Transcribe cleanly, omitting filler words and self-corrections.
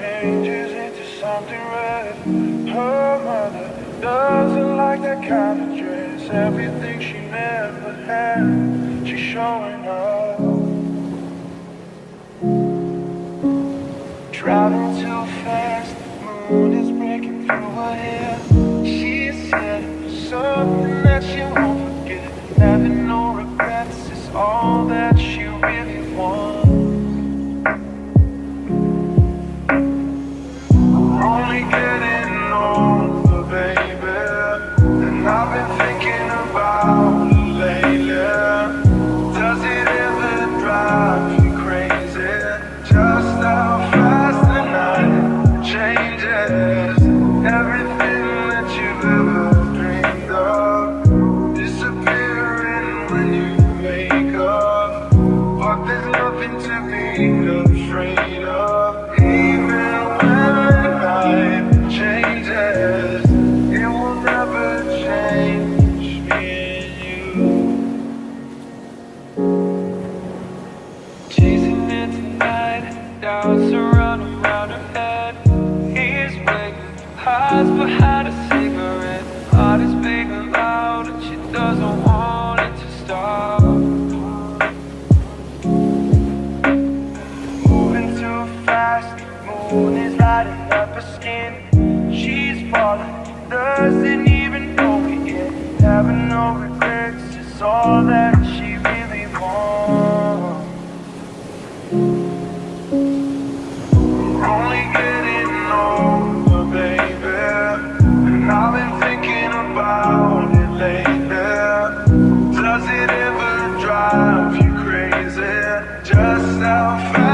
changes into something red. Her mother doesn't like that kind of dress. Everything she never had, she's showing up. Driving too fast, the moon is breaking through her hair. She's heading for something that she won't forget. Having no regrets is all that she really wants. Only getting older, baby, and I've been thinking about it lately. Does it ever drive you crazy? Just how fast the night changes. Everything that you've ever dreamed of disappearing when you wake up. But there's nothing to be afraid of. Even when changes, it will never change me and you. Chasing it tonight, doubts around her head. He's waiting, hides behind a cigarette. Heart is beating loud and she doesn't want it to stop. Moving too fast, moon is lighting up her skin. She's falling, doesn't even know it yet. Having no regrets is all that she really wants. We're only getting older, baby, and I've been thinking about it lately. Does it ever drive you crazy? Just how fast